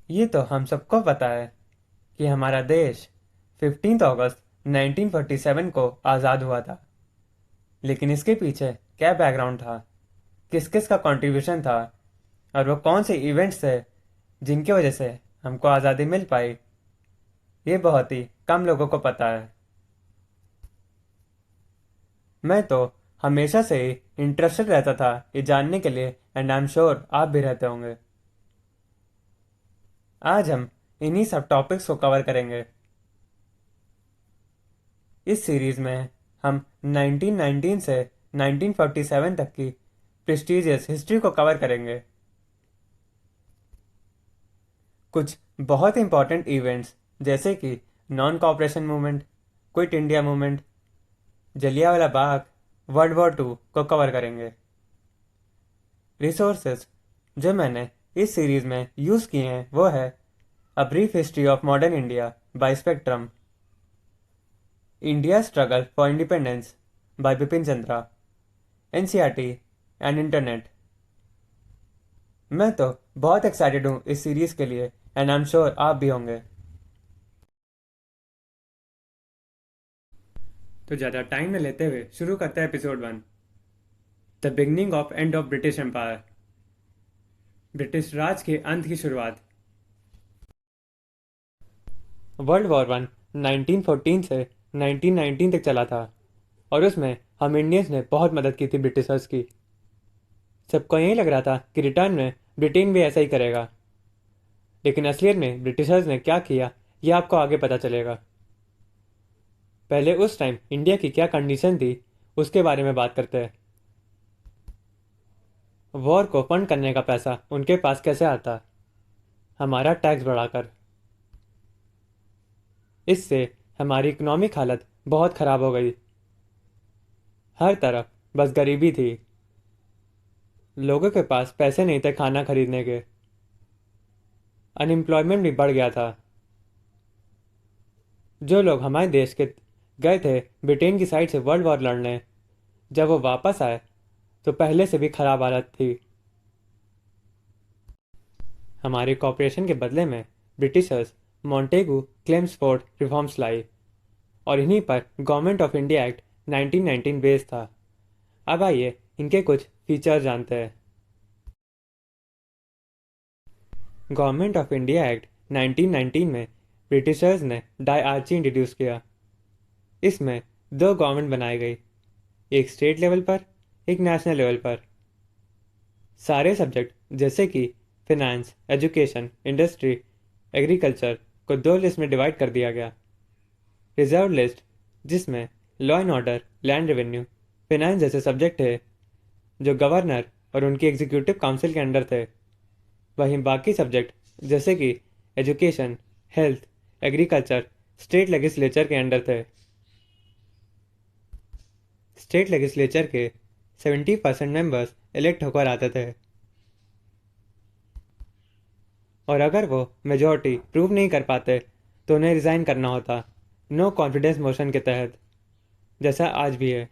ये तो हम सबको पता है कि हमारा देश 15 अगस्त 1947 को आज़ाद हुआ था। लेकिन इसके पीछे क्या बैकग्राउंड था, किस किस का कंट्रीब्यूशन था, और वो कौन से इवेंट्स थे जिनकी वजह से हमको आज़ादी मिल पाई, ये बहुत ही कम लोगों को पता है। मैं तो हमेशा से ही इंटरेस्टेड रहता था ये जानने के लिए, एंड आई एम श्योर आप भी रहते होंगे। आज हम इन्हीं सब टॉपिक्स को कवर करेंगे। इस सीरीज में हम 1919 से 1947 तक की प्रेस्टीजियस हिस्ट्री को कवर करेंगे। कुछ बहुत इंपॉर्टेंट इवेंट्स जैसे कि non cooperation movement, quit India movement, Jallianwala Bagh, world war 2 को कवर करेंगे। रिसोर्सेज जो मैंने इस सीरीज में यूज़ किए हैं वो है a brief history of modern India by spectrum, India struggle for independence bye Bipin Chandra, NCERT and internet. मैं तो बहुत एक्साइटेड हूँ इस सीरीज के लिए, एंड आई एम श्योर आप भी होंगे। तो ज़्यादा टाइम न लेते हुए शुरू करते हैं episode 1, the beginning of end of British empire, British Raj के अंत की शुरुआत। वर्ल्ड वॉर 1 1914 से 1919 तक चला था, और उसमें हम इंडियंस ने बहुत मदद की थी ब्रिटिशर्स की। सबको यही लग रहा था कि रिटर्न में ब्रिटेन भी ऐसा ही करेगा, लेकिन असलियत में ब्रिटिशर्स ने क्या किया ये आपको आगे पता चलेगा। पहले उस टाइम इंडिया की क्या कंडीशन थी उसके बारे में बात करते हैं। वॉर को फंड करने का पैसा उनके पास कैसे आता? हमारा टैक्स बढ़ाकर। इससे हमारी इकोनॉमिक हालत बहुत ख़राब हो गई। हर तरफ बस गरीबी थी, लोगों के पास पैसे नहीं थे खाना खरीदने के। अनएम्प्लॉयमेंट भी बढ़ गया था। जो लोग हमारे देश के गए थे ब्रिटेन की साइड से वर्ल्ड वॉर लड़ने, जब वो वापस आए तो पहले से भी ख़राब हालत थी। हमारे कॉपरेशन के बदले में ब्रिटिशर्स मॉन्टेगू क्लेम्सफोर्ड रिफॉर्म्स लाई, और इन्हीं पर government of India act 1919 based था। अब आइए इनके कुछ फीचर्स जानते हैं। गवर्नमेंट ऑफ इंडिया एक्ट 1919 में ब्रिटिशर्स ने डायआर्ची इंट्रोड्यूस किया। इसमें दो गवर्नमेंट बनाई गई, एक स्टेट लेवल पर, एक नेशनल लेवल पर। सारे सब्जेक्ट जैसे कि फिनेंस, एजुकेशन, इंडस्ट्री, एग्रीकल्चर को दो लिस्ट में डिवाइड कर दिया गया। रिजर्व लिस्ट, जिसमें law and order, land revenue, finance जैसे सब्जेक्ट थे जो गवर्नर और उनकी एग्जीक्यूटिव काउंसिल के अंडर थे। वहीं बाकी सब्जेक्ट जैसे कि education, health, agriculture state legislature के अंडर थे। स्टेट लेजिस्लेचर के 70% मेंबर्स इलेक्ट होकर आते थे, और अगर वो मेजॉरिटी प्रूव नहीं कर पाते तो उन्हें रिज़ाइन करना होता, नो कॉन्फिडेंस मोशन के तहत, जैसा आज भी है।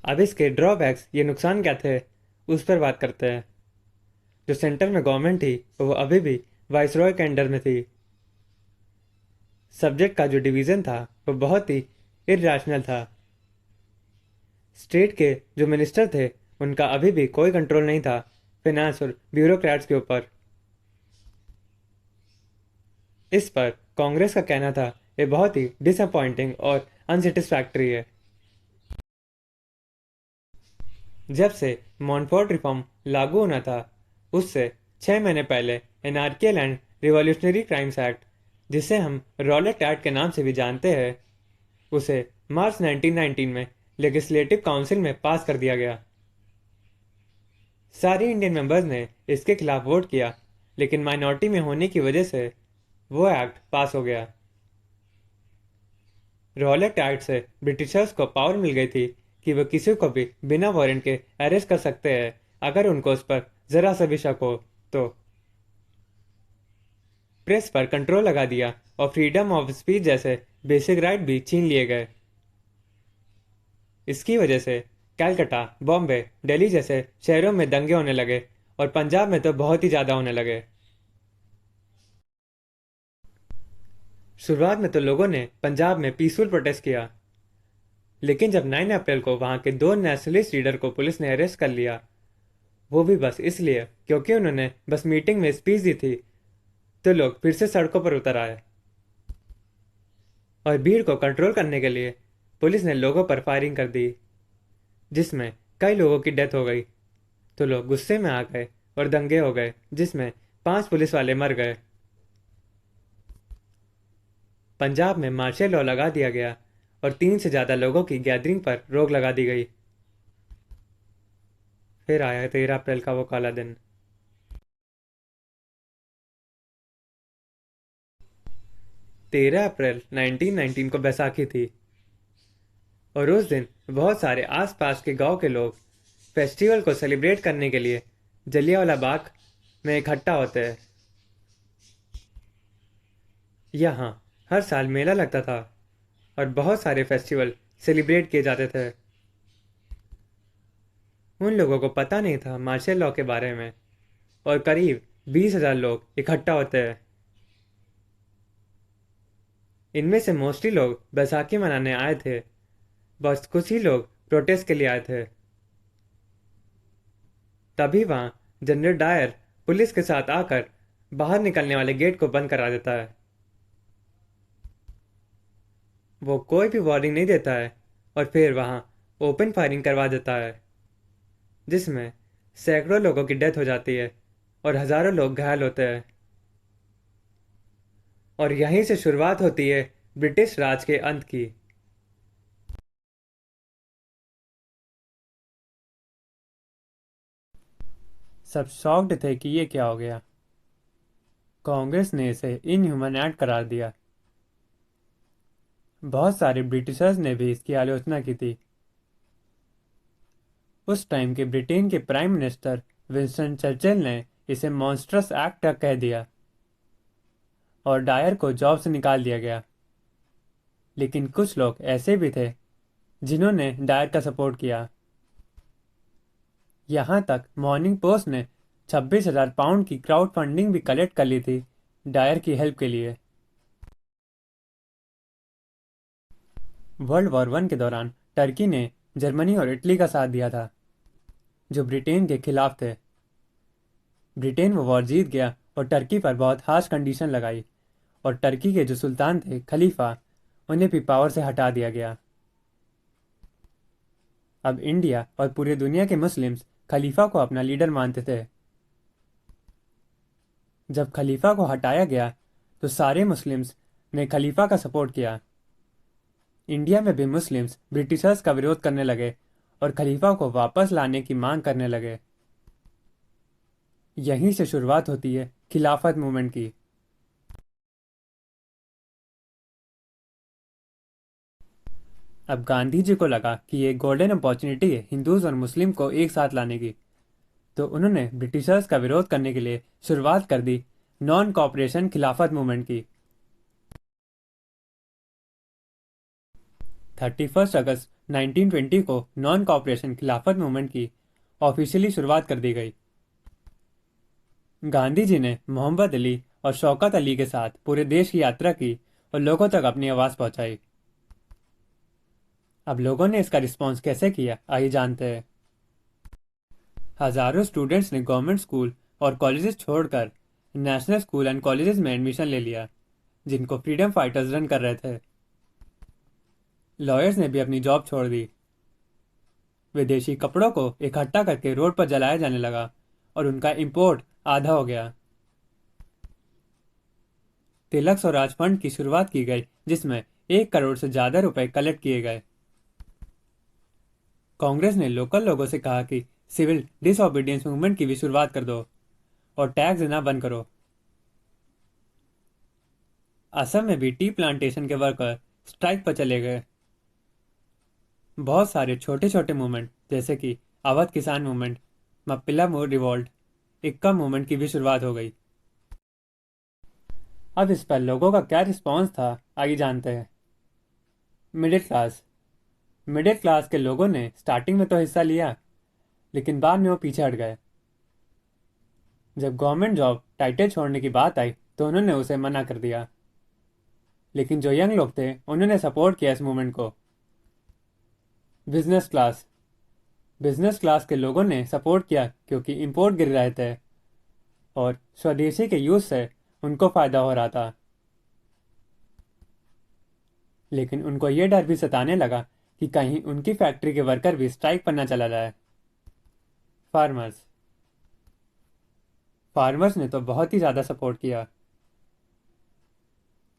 अब इसके ड्रॉबैक्स, ये नुकसान क्या थे, उस पर बात करते हैं। जो सेंटर में गवर्नमेंट थी वो अभी भी वाइसरॉय के अंडर में थी। सब्जेक्ट का जो डिवीज़न था वो बहुत ही इरेशनल था। स्टेट के जो मिनिस्टर थे उनका अभी भी कोई कंट्रोल नहीं था फिनेंस और ब्यूरोक्रेट्स के ऊपर। इस पर कांग्रेस का कहना था ये बहुत ही डिसअपॉइंटिंग और अनसेटिस्फैक्ट्री है। जब से मॉन्फोर्ट रिफॉर्म लागू होना था उससे 6 महीने पहले एनार्कियल एंड रिवॉल्यूशनरी क्राइम्स एक्ट, जिसे हम रॉलेट एक्ट के नाम से भी जानते हैं, उसे मार्च 1919 में लेजिस्लेटिव काउंसिल में पास कर दिया गया। सारे इंडियन मेंबर्स ने इसके खिलाफ वोट किया, लेकिन माइनॉरिटी में होने की वजह से वो एक्ट पास हो गया। रॉलेट एक्ट से ब्रिटिशर्स को पावर मिल गई थी कि वो किसी को भी बिना वारंट के अरेस्ट कर सकते हैं अगर उनको उस पर जरा सा भी शक हो तो। प्रेस पर कंट्रोल लगा दिया और फ्रीडम ऑफ स्पीच जैसे बेसिक राइट भी छीन लिए गए। इसकी वजह से कलकत्ता, बॉम्बे, दिल्ली जैसे शहरों में दंगे होने लगे और पंजाब में तो बहुत ही ज़्यादा होने लगे। शुरुआत में तो लोगों ने पंजाब में पीसफुल प्रोटेस्ट किया, लेकिन जब 9 अप्रैल को वहां के दो नेशनलिस्ट लीडर को पुलिस ने अरेस्ट कर लिया, वो भी बस इसलिए क्योंकि उन्होंने बस मीटिंग में स्पीच दी थी, तो लोग फिर से सड़कों पर उतर आए। और भीड़ को कंट्रोल करने के लिए पुलिस ने लोगों पर फायरिंग कर दी, जिसमें कई लोगों की डेथ हो गई। तो लोग गुस्से में आ गए और दंगे हो गए, जिसमें 5 पुलिस वाले मर गए। पंजाब में मार्शल लॉ लगा दिया गया और 3 से ज़्यादा लोगों की गैदरिंग पर रोक लगा दी गई। फिर आया 13 अप्रैल का वो काला दिन। 13 अप्रैल 1919 को बैसाखी थी, और उस दिन बहुत सारे आसपास के गांव के लोग फेस्टिवल को सेलिब्रेट करने के लिए जलियांवाला बाग में इकट्ठा होते हैं। यहाँ हर साल मेला लगता था और बहुत सारे फेस्टिवल सेलिब्रेट किए जाते थे। उन लोगों को पता नहीं था मार्शल लॉ के बारे में, और करीब 20,000 लोग इकट्ठा होते हैं। इनमें से मोस्टली लोग बैसाखी मनाने आए थे, बस कुछ ही लोग प्रोटेस्ट के लिए आए थे। तभी वहां जनरल डायर पुलिस के साथ आकर बाहर निकलने वाले गेट को बंद करा देता है। वो कोई भी वार्निंग नहीं देता है और फिर वहां ओपन फायरिंग करवा देता है, जिसमें सैकड़ों लोगों की डेथ हो जाती है और हजारों लोग घायल होते हैं। और यहीं से शुरुआत होती है ब्रिटिश राज के अंत की। सब शॉक्ड थे कि ये क्या हो गया। कांग्रेस ने इसे इनह्यूमन एक्ट करार दिया। बहुत सारे ब्रिटिशर्स ने भी इसकी आलोचना की थी। उस टाइम के ब्रिटेन के प्राइम मिनिस्टर विंस्टन चर्चिल ने इसे मॉन्स्ट्रस एक्ट कह दिया और डायर को जॉब से निकाल दिया गया। लेकिन कुछ लोग ऐसे भी थे जिन्होंने डायर का सपोर्ट किया। यहाँ तक मॉर्निंग पोस्ट ने 26,000 पाउंड की क्राउड फंडिंग भी कलेक्ट कर ली थी डायर की हेल्प के लिए। वर्ल्ड वॉर 1 के दौरान टर्की ने जर्मनी और इटली का साथ दिया था, जो ब्रिटेन के खिलाफ थे। ब्रिटेन वो वॉर जीत गया और टर्की पर बहुत हार्श कंडीशन लगाई, और टर्की के जो सुल्तान थे खलीफा, उन्हें भी पावर से हटा दिया गया। अब इंडिया और पूरी दुनिया के मुस्लिम्स खलीफा को अपना लीडर मानते थे। जब खलीफा को हटाया गया तो सारे मुस्लिम्स ने खलीफा का सपोर्ट किया। इंडिया में भी मुस्लिम्स ब्रिटिशर्स का विरोध करने लगे और खलीफा को वापस लाने की मांग करने लगे। यहीं से शुरुआत होती है खिलाफत मूवमेंट की। अब गांधी जी को लगा कि ये गोल्डन अपॉर्चुनिटी है हिंदूज और मुस्लिम को एक साथ लाने की, तो उन्होंने ब्रिटिशर्स का विरोध करने के लिए शुरुआत कर दी नॉन कॉपरेशन खिलाफत मूवमेंट की। 31 अगस्त 1920 को नॉन कॉपरेशन खिलाफत मूवमेंट की ऑफिशियली शुरुआत कर दी गई। गांधी जी ने मोहम्मद अली और शौकत अली के साथ पूरे देश की यात्रा की और लोगों तक अपनी आवाज़ पहुंचाई। अब लोगों ने इसका रिस्पॉन्स कैसे किया आइए जानते हैं। हजारों स्टूडेंट्स ने गवर्नमेंट स्कूल और कॉलेजेस छोड़कर नेशनल स्कूल एंड कॉलेजेस में एडमिशन ले लिया, जिनको फ्रीडम फाइटर्स रन कर रहे थे। लॉयर्स ने भी अपनी जॉब छोड़ दी। विदेशी कपड़ों को इकट्ठा करके रोड पर जलाया जाने लगा और उनका इंपोर्ट आधा हो गया। तिलक स्वराज फंड की शुरुआत की गई, जिसमें 1 करोड़ से ज्यादा रुपए कलेक्ट किए गए। कांग्रेस ने लोकल लोगों से कहा कि सिविल डिसओबीडियंस मूवमेंट की भी शुरुआत कर दो और टैक्स देना बंद करो। असम में भी टी प्लांटेशन के वर्कर स्ट्राइक पर चले गए। बहुत सारे छोटे छोटे मूवमेंट जैसे कि अवध किसान मूवमेंट, मप्पिला रिवॉल्ट, इक्का मूवमेंट की भी शुरुआत हो गई। अब इस पर लोगों का क्या रिस्पॉन्स था आइए जानते हैं। Middle class. मिडिल क्लास के लोगों ने स्टार्टिंग में तो हिस्सा लिया, लेकिन बाद में वो पीछे हट गए। जब गवर्नमेंट जॉब टाइटल छोड़ने की बात आई तो उन्होंने उसे मना कर दिया, लेकिन जो यंग लोग थे उन्होंने सपोर्ट किया इस मूवमेंट को। बिजनेस क्लास बिजनेस क्लास के लोगों ने सपोर्ट किया क्योंकि इंपोर्ट गिर रहे थे और स्वदेशी के यूज से उनको फायदा हो रहा था। लेकिन उनको ये डर भी सताने लगा कि कहीं उनकी फैक्ट्री के वर्कर भी स्ट्राइक पर न चला जाए। फार्मर्स फार्मर्स ने तो बहुत ही ज़्यादा सपोर्ट किया,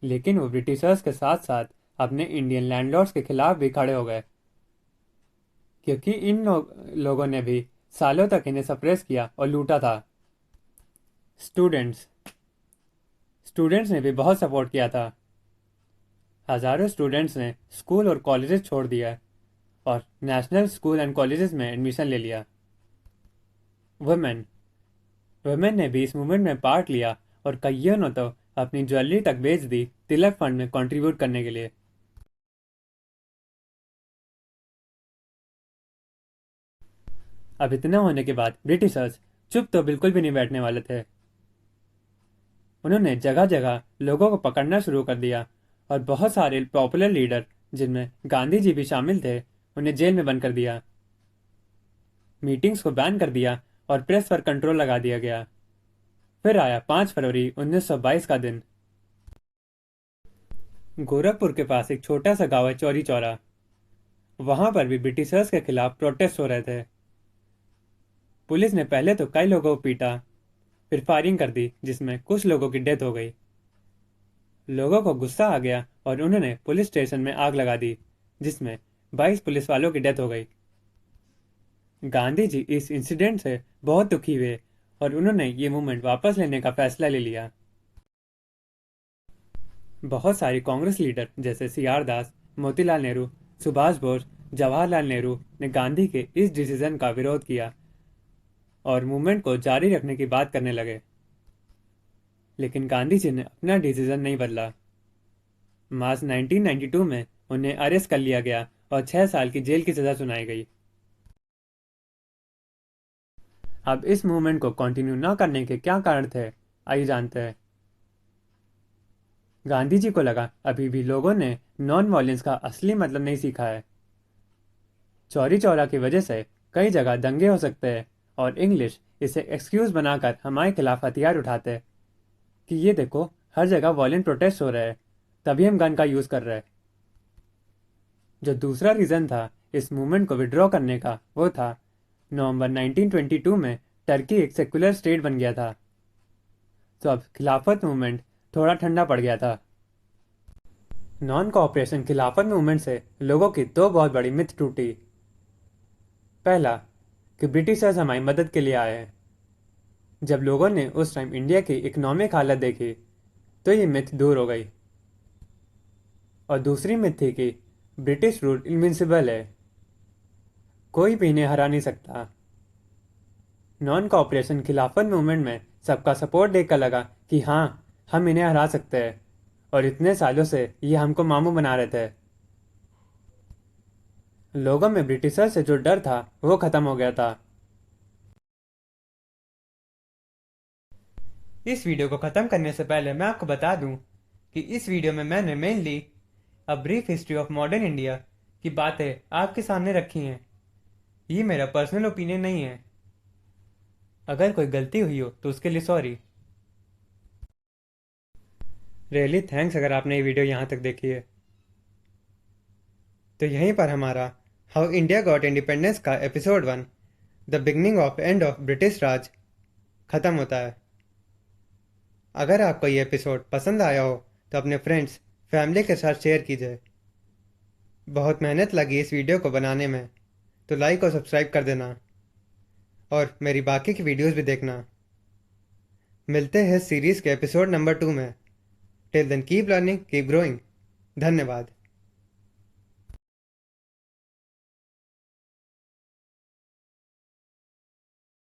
लेकिन वो ब्रिटिशर्स के साथ साथ अपने इंडियन लैंडलॉर्ड्स के खिलाफ भी खड़े हो गए, क्योंकि इन लोगों ने भी सालों तक इन्हें सप्रेस किया और लूटा था। स्टूडेंट्स स्टूडेंट्स ने भी बहुत सपोर्ट किया था। हजारों स्टूडेंट्स ने स्कूल और कॉलेजेस छोड़ दिया और नेशनल स्कूल एंड कॉलेजेस में एडमिशन ले लिया। वुमेन वुमेन ने भी इस मूवमेंट में पार्ट लिया और कईयों ने तो अपनी ज्वेलरी तक बेच दी तिलक फंड में कंट्रीब्यूट करने के लिए। अब इतना होने के बाद ब्रिटिशर्स चुप तो बिल्कुल भी नहीं बैठने वाले थे। उन्होंने जगह जगह लोगों को पकड़ना शुरू कर दिया और बहुत सारे पॉपुलर लीडर, जिनमें गांधी जी भी शामिल थे, उन्हें जेल में बंद कर दिया। मीटिंग्स को बैन कर दिया और प्रेस पर कंट्रोल लगा दिया गया। फिर आया 5 फरवरी 1922 का दिन। गोरखपुर के पास एक छोटा सा गांव है चौरी चौरा। वहां पर भी ब्रिटिशर्स के खिलाफ प्रोटेस्ट हो रहे थे। पुलिस ने पहले तो कई लोगों को पीटा, फिर फायरिंग कर दी जिसमें कुछ लोगों की डेथ हो गई। लोगों को गुस्सा आ गया और उन्होंने पुलिस स्टेशन में आग लगा दी, जिसमें 22 पुलिस वालों की डेथ हो गई। गांधी जी इस इंसिडेंट से बहुत दुखी हुए और उन्होंने ये मूवमेंट वापस लेने का फैसला ले लिया। बहुत सारे कांग्रेस लीडर जैसे सी आर दास, मोतीलाल नेहरू, सुभाष बोस, जवाहरलाल नेहरू ने गांधी के इस डिसीजन का विरोध किया और मूवमेंट को जारी रखने की बात करने लगे। लेकिन गांधी जी ने अपना डिसीजन नहीं बदला। मार्च 1992 में उन्हें अरेस्ट कर लिया गया और 6 साल की जेल की सजा सुनाई गई। अब इस मूवमेंट को कंटिन्यू न करने के क्या कारण थे, आइए जानते हैं। गांधी जी को लगा अभी भी लोगों ने नॉन वायलेंस का असली मतलब नहीं सीखा है। चौरी चौरा की वजह से कई जगह दंगे हो सकते हैं और इंग्लिश इसे एक्सक्यूज बनाकर हमारे खिलाफ हथियार उठाते कि ये देखो हर जगह वायलेंट प्रोटेस्ट हो रहे हैं, तभी हम गन का यूज कर रहे हैं। जो दूसरा रीजन था इस मूवमेंट को विड्रॉ करने का, वो था नवंबर 1922 में टर्की एक सेकुलर स्टेट बन गया था, तो अब खिलाफत मूवमेंट थोड़ा ठंडा पड़ गया था। नॉन कोऑपरेशन खिलाफत मूवमेंट से लोगों की दो बहुत बड़ी मिथ टूटी। पहला, कि ब्रिटिशर्स हमारी मदद के लिए आए हैं। जब लोगों ने उस टाइम इंडिया की इकोनॉमिक हालत देखी तो ये मिथ दूर हो गई। और दूसरी मिथ थी कि ब्रिटिश रूल इनविंसिबल है, कोई भी इन्हें हरा नहीं सकता। नॉन कोऑपरेशन खिलाफत मूवमेंट में सबका सपोर्ट देखकर लगा कि हाँ, हम इन्हें हरा सकते हैं, और इतने सालों से ये हमको मामू बना रहे थे। लोगों में ब्रिटिशर से जो डर था वो खत्म हो गया था। इस वीडियो को ख़त्म करने से पहले मैं आपको बता दूं कि इस वीडियो में मैंने mainly a brief history of modern India की बातें आपके सामने रखी हैं। ये मेरा पर्सनल ओपिनियन नहीं है। अगर कोई गलती हुई हो तो उसके लिए सॉरी। रियली थैंक्स अगर आपने ये वीडियो यहाँ तक देखी है। तो यहीं पर हमारा हाउ इंडिया गॉट इंडिपेंडेंस का episode 1 the beginning of end of British Raj ख़त्म होता है। अगर आपको ये एपिसोड पसंद आया हो तो अपने फ्रेंड्स फैमिली के साथ शेयर कीजिए। बहुत मेहनत लगी इस वीडियो को बनाने में, तो लाइक और सब्सक्राइब कर देना और मेरी बाकी की वीडियोस भी देखना। मिलते हैं सीरीज़ के एपिसोड नंबर 2 में। Till then keep learning, keep growing. धन्यवाद।